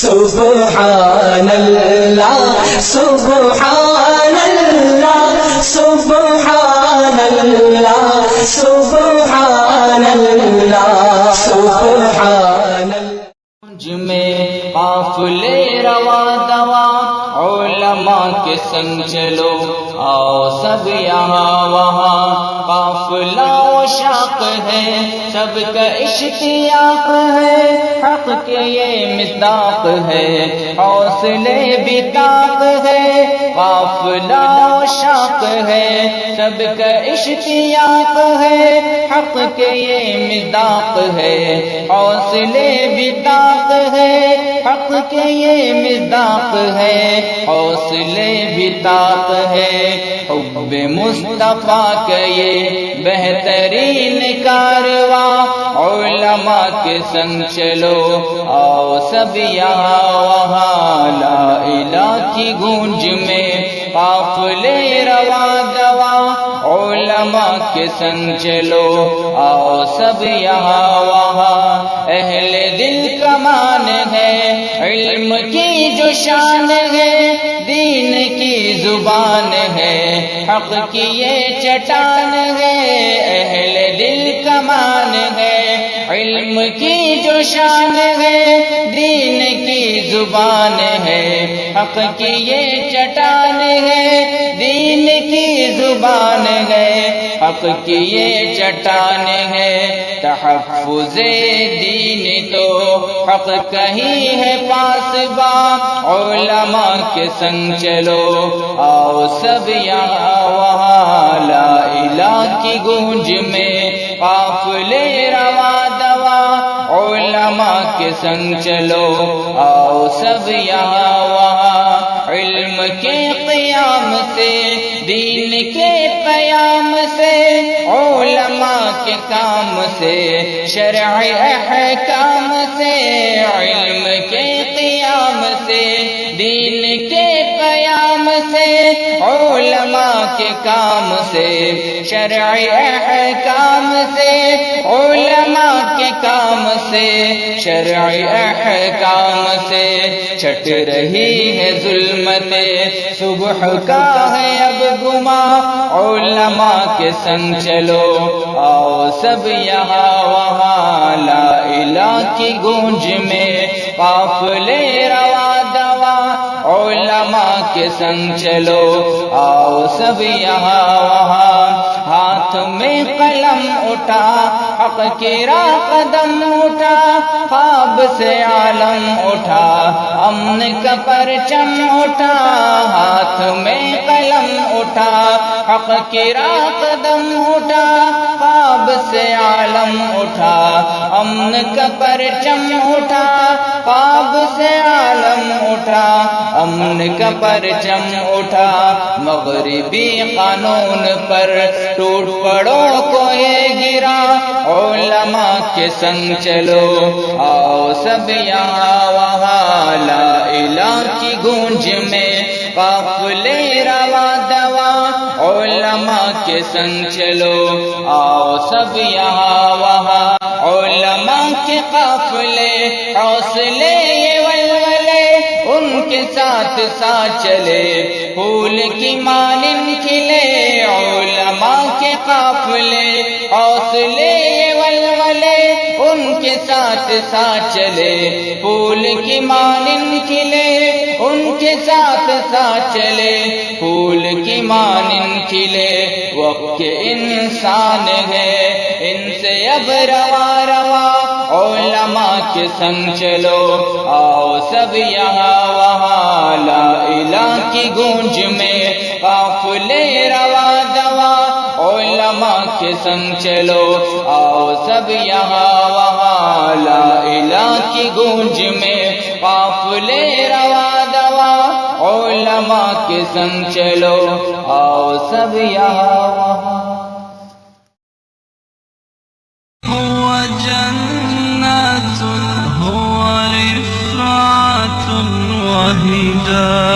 سبحان اللہ سبحان اللہ سبحان اللہ سبحان اللہ سبحان اللہ میں قافلے روا دوا علماء کے سنگ چلو آؤ سب یہاں وہاں قافلہ و شاق ہے سب کا اشتیاق ہے حق کے یہ مصداق ہے حوصلے بھی طاق ہے قافلہ و شاق ہے سب کا اشتیاق ہے حق کے یہ مصداق ہے حوصلے بھی طاق ہے حق کے یہ مصداق ہے حوصلے بھی طاق ہے حب مصطفیٰ کا یہ بہترین کارواں علماء کے سنگ چلو آؤ سب یہاں وہاں لا الہ کی گونج میں قافلے روا دوا علماء کے سنگ چلو آؤ سب یہاں وہاں اہل دل کا مان ہے علم کی جو شان ہے دین کی زبان ہے حق کی یہ چٹان ہے اہل دل کا مان ہے علم کی جو شان ہے دین کی زبان ہے حق کی یہ چٹان ہے دین کی زبان ہے حق کی یہ چٹان ہے تحفظ دین تو حق کہیں ہے پاسبا علماء کے سنگ چلو آؤ سب یہاں وہاں لا الہ کی گونج میں قافلے روا دوا علماء کے سنگ چلو آؤ سب یہاں وہاں علم کے قیام سے دین کے قیام سے علماء کے کام سے شرع احکام سے علم کے قیام سے دین کے قیام سے علماء کے کام سے شرع احکام سے علماء کے کام سے شرع احکام سے چھٹ رہی ہے ظلمت صبح کا ہے اب گما علماء کے سنگ چلو آؤ سب یہاں وہاں لا الہ کی گونج میں قافلے روا دوا علماء کے سنگ چلو آؤ سب یہاں وہاں ہاتھ میں قلم اٹھا حق کی راہ قدم اٹھا خواب سے عالم اٹھا امن کا پرچم اٹھا ہاتھ میں قلم اٹھا حق کی راہ قدم اٹھا خواب سے عالم اٹھا امن کا پرچم اٹھا خواب سے عالم اٹھا امن کا پرچم اٹھا مغربی قانون پر ٹوٹ پڑو کوئی گرا علماء کے سنگ چلو آؤ سب یہاں وہاں لا الہ کی گونج میں قافلے روا دوا علماء کے سنگ چلو آؤ سب یہاں وہاں علماء کے قافلے حوصلے یہ ولولے ان کے ساتھ ساتھ چلے پھول کی مانند کھلے علماء کے قافلے حوصلے یہ ولولے ان کے ساتھ ساتھ چلے پھول کی مانند کھلے ان کے ساتھ ساتھ چلے پھول کی مانند کھلے وقت کے انسان ہے ان سے اب روا روا علماء کے سنگ چلو آؤ سب یہاں وہاں لا الہ کی گونج میں قافلے روا دوا علماء کے سنگ چلو آؤ سب یہاں وہاں لا الہ کی گونج میں قافلے روا دوا علماء کے سنگ چلو آؤ سب یہاں وہاں هو رفعة وهداية